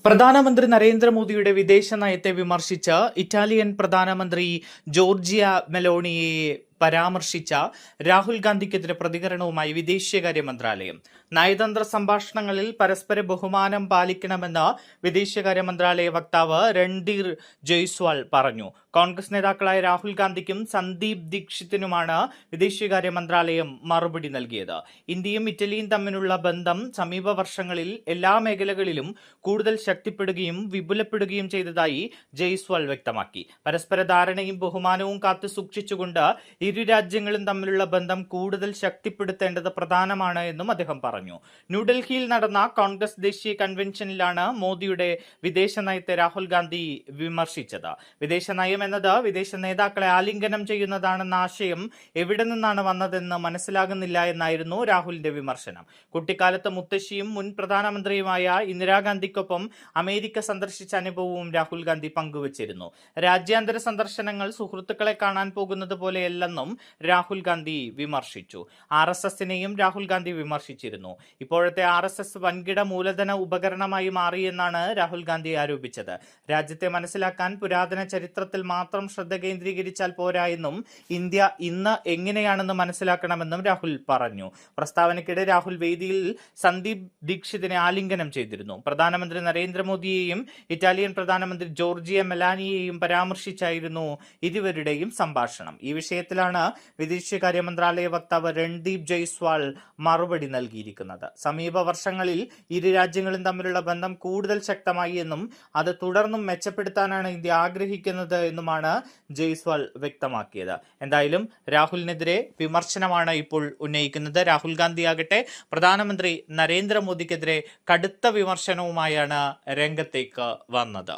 പ്രധാനമന്ത്രി നരേന്ദ്രമോദിയുടെ വിദേശ നയത്തെ വിമർശിച്ച് ഇറ്റാലിയൻ പ്രധാനമന്ത്രി ജോർജിയ മെലോണിയെ പരാമർശിച്ച രാഹുൽ ഗാന്ധിക്കെതിരെ പ്രതികരണവുമായി വിദേശകാര്യ മന്ത്രാലയം. നയതന്ത്ര സംഭാഷണങ്ങളിൽ പരസ്പര ബഹുമാനം പാലിക്കണമെന്ന് വിദേശകാര്യ മന്ത്രാലയ വക്താവ് രൺധീർ ജയ്സ്വാൾ പറഞ്ഞു. കോൺഗ്രസ് നേതാക്കളായ രാഹുൽ ഗാന്ധിക്കും സന്ദീപ് ദീക്ഷിത്തിനുമാണ് വിദേശകാര്യ മന്ത്രാലയം മറുപടി നൽകിയത്. ഇന്ത്യയും ഇറ്റലിയും തമ്മിലുള്ള ബന്ധം സമീപ വർഷങ്ങളിൽ എല്ലാ മേഖലകളിലും കൂടുതൽ ശക്തിപ്പെടുകയും വിപുലപ്പെടുകയും ചെയ്തതായി ജയ്സ്വാൾ വ്യക്തമാക്കി. പരസ്പര ധാരണയും ബഹുമാനവും കാത്തു സൂക്ഷിച്ചുകൊണ്ട് ഇരു രാജ്യങ്ങളും തമ്മിലുള്ള ബന്ധം കൂടുതൽ ശക്തിപ്പെടുത്തേണ്ടത് പ്രധാനമാണ് എന്നും അദ്ദേഹം പറഞ്ഞു. ന്യൂഡൽഹിയിൽ നടന്ന കോൺഗ്രസ് ദേശീയ കൺവെൻഷനിലാണ് മോദിയുടെ വിദേശ നയത്തെ രാഹുൽ ഗാന്ധി വിമർശിച്ചത്. വിദേശ നയം എന്നത് വിദേശ നേതാക്കളെ ആലിംഗനം ചെയ്യുന്നതാണെന്ന ആശയം എവിടെ നിന്നാണ് വന്നതെന്ന് മനസ്സിലാകുന്നില്ല എന്നായിരുന്നു രാഹുലിന്റെ വിമർശനം. കുട്ടിക്കാലത്ത് മുത്തശ്ശിയും മുൻ പ്രധാനമന്ത്രിയുമായ ഇന്ദിരാഗാന്ധിക്കൊപ്പം അമേരിക്ക സന്ദർശിച്ച അനുഭവവും രാഹുൽ ഗാന്ധി പങ്കുവച്ചിരുന്നു. രാജ്യാന്തര സന്ദർശനങ്ങൾ സുഹൃത്തുക്കളെ കാണാൻ പോകുന്നത് പോലെയല്ലെന്നും രാഹുൽ ഗാന്ധി വിമർശിച്ചു. RSSനെയും രാഹുൽ ഗാന്ധി വിമർശിച്ചിരുന്നു. ഇപ്പോഴത്തെ RSS വൻകിട മൂലധന ഉപകരണമായി മാറിയെന്നാണ് രാഹുൽ ഗാന്ധി ആരോപിച്ചത്. രാജ്യത്തെ മനസ്സിലാക്കാൻ പുരാതന ചരിത്രത്തിൽ മാത്രം ശ്രദ്ധ കേന്ദ്രീകരിച്ചാൽ പോരാ എന്നും ഇന്ത്യ ഇന്ന് എങ്ങനെയാണെന്ന് മനസ്സിലാക്കണമെന്നും രാഹുൽ പറഞ്ഞു. പ്രസ്താവനയ്ക്കിടെ രാഹുൽ വേദിയിൽ സന്ദീപ് ദീക്ഷിതിനെ ആലിംഗനം ചെയ്തിരുന്നു. പ്രധാനമന്ത്രി നരേന്ദ്രമോദിയെയും ഇറ്റാലിയൻ പ്രധാനമന്ത്രി ജോർജിയ മെലാനിയെയും പരാമർശിച്ചായിരുന്നു ഇരുവരുടെയും സംഭാഷണം. ഈ വിഷയത്തിലാണ് വിദേശകാര്യ മന്ത്രാലയ വക്താവ് രൺദീപ് ജയ്സ്വാൾ മറുപടി നൽകിയിരിക്കുന്നത്. സമീപ വർഷങ്ങളിൽ ഇരു രാജ്യങ്ങളും തമ്മിലുള്ള ബന്ധം കൂടുതൽ ശക്തമായി എന്നും അത് തുടർന്നും മെച്ചപ്പെടുത്താനാണ് ഇന്ത്യ ആഗ്രഹിക്കുന്നത് എന്നുമാണ് ജയ്സ്വാൾ വ്യക്തമാക്കിയത്. എന്തായാലും രാഹുലിനെതിരെ വിമർശനമാണ് ഇപ്പോൾ ഉന്നയിക്കുന്നത്. രാഹുൽ ഗാന്ധി ആകട്ടെ പ്രധാനമന്ത്രി നരേന്ദ്രമോദിക്കെതിരെ കടുത്ത വിമർശനവുമായാണ് രംഗത്തേക്ക് വന്നത്.